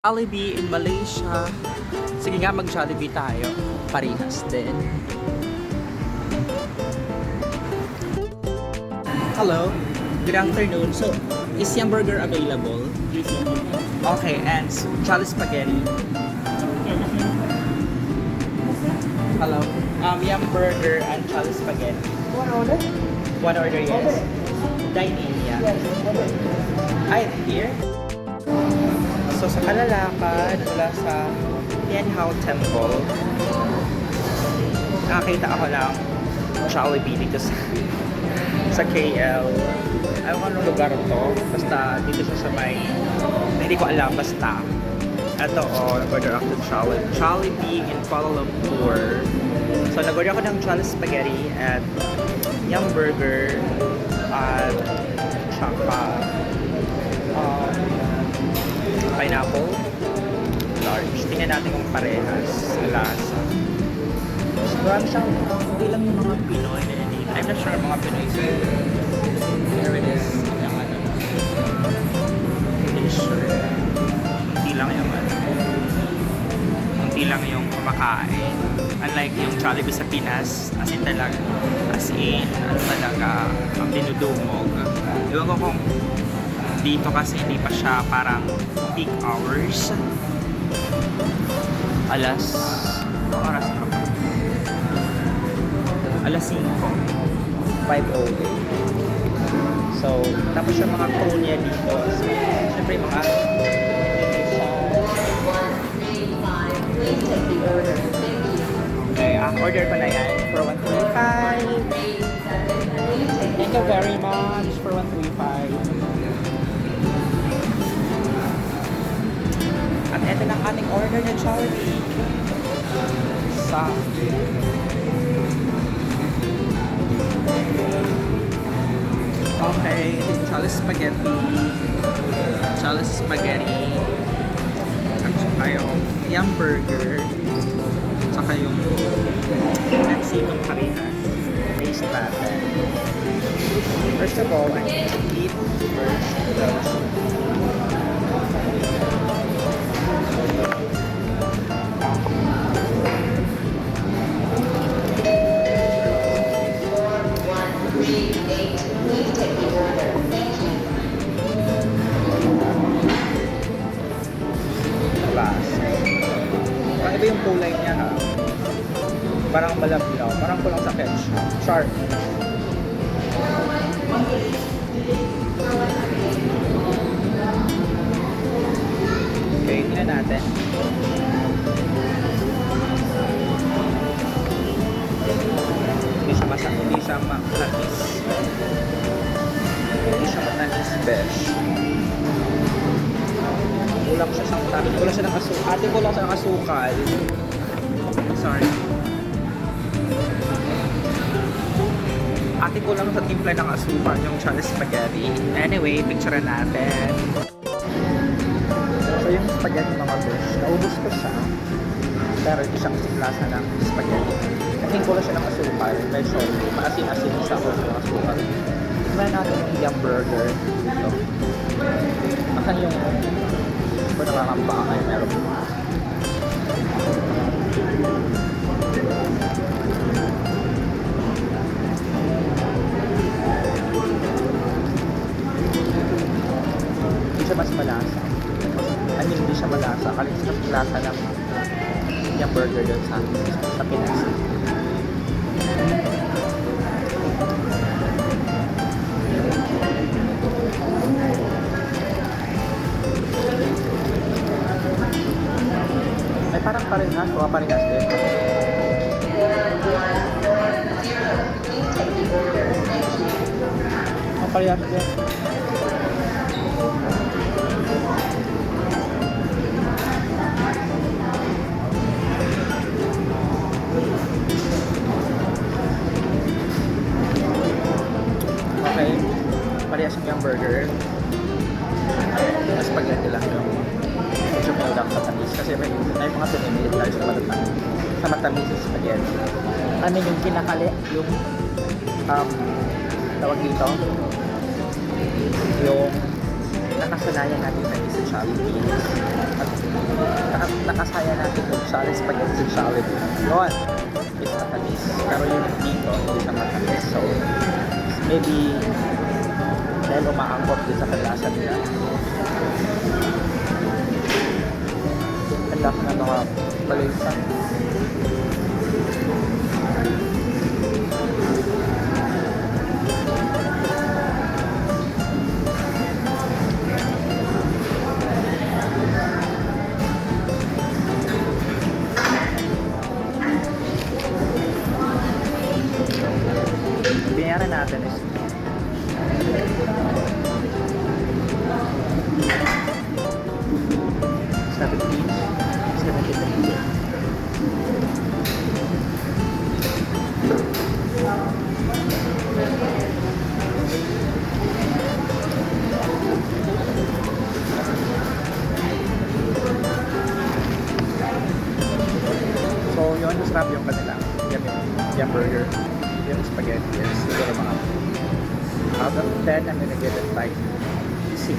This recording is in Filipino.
Jollibee in Malaysia. Sige nga, mag-Jollibee tayo. Parehas din. Hello. Good afternoon. So, is yung burger available? Okay, and Jolly Spaghetti. Hello. Yum burger and Jolly Spaghetti. One order? One order, yes. Dine in, yeah. Yes. Ay, here? So, sa kalalakad, mula sa Tianhao Temple, nakakita ako ng Jollibee dito sa KL. Ayaw ko anong lugar to. Basta dito siya sa may, hindi ko alam, basta. Ito, nag-order ako ng Jollibee in Kuala Lumpur. So, nag-order ako ng Jolly Spaghetti at Yum Burger at tsaka pineapple large. Tingnan natin kung parehas sa lasa. Marami siyang, hindi lang yung mga Pinoy na yun. I'm not sure mga Pinoy. Here it is. Yung ano. Hindi sure. Hindi lang yung ano. Hindi lang yung kumakain. Unlike yung Jollibee sa Pinas, as in talaga, ano talaga, ang dinudumog. Ewan ko kung dito kasi hindi pa siya parang peak hours. Alas na ba? Alas 5. 5:08. So, tapos yung mga crew niya dito. Siyempre mga okay, ang order ko na yan for 135. Thank you very much for 135. At ito na ang ating order na Jollibee. Sa okay, ito yung Jolly Spaghetti. Jolly Spaghetti. At saka yung Yum Burger. At saka yung Mexican Parehas. Taste natin. First of all, I need to eat first. Parang iba yung kulay niya ha. Parang malablaw. Parang kulang sa ketchup. Sharp. Okay, tingnan natin. Hindi siya matamis. Hindi siya matamis, besh. Kulang siya ng tamis. Kulang siya ng asukal. Ate, kulang siya ng asukal. Sorry. Ate, kulang sa timpla ng asukal yung Jolly Spaghetti. Anyway, picture natin. So, yung spaghetti mga besh, naubos ko siya. Pero hindi siya kasing lasa ng spaghetti. I think kulang siya ng asukal. Medyo maasin-asin siya kung ng asukal. Tignan natin yung Yum Burger. Ito. Asan yung kung nakakambaka kayo meron. Hindi siya mas malasa. I mean, hindi siya malasa. Kalis mas lasa ng yung burger doon sa Pinas. Ay, parang parehas. O, parehas din. O, parehas din. Okay. Parehas yung burger. Yung spaghetti lang yung medyo may ulang sa tamis kasi may mga pinimilit tayo sa matamis sa spaghetti. Ano yung kinakali, yung tawag dito, yung nakasanayan natin na sa Jollibee at nakasaya natin yung solid spaghetti sa Jollibee. Yun, is matamis. Pero yung dito, hindi siya matamis. So, maybe dahil umaangkot din sa kalasa nila. Ang laki na mga balita. Binayaran natin is 17. So yun, masarap yung kanila yung burger, yung spaghetti is siguro mga out of 10 I'm gonna give it like 6.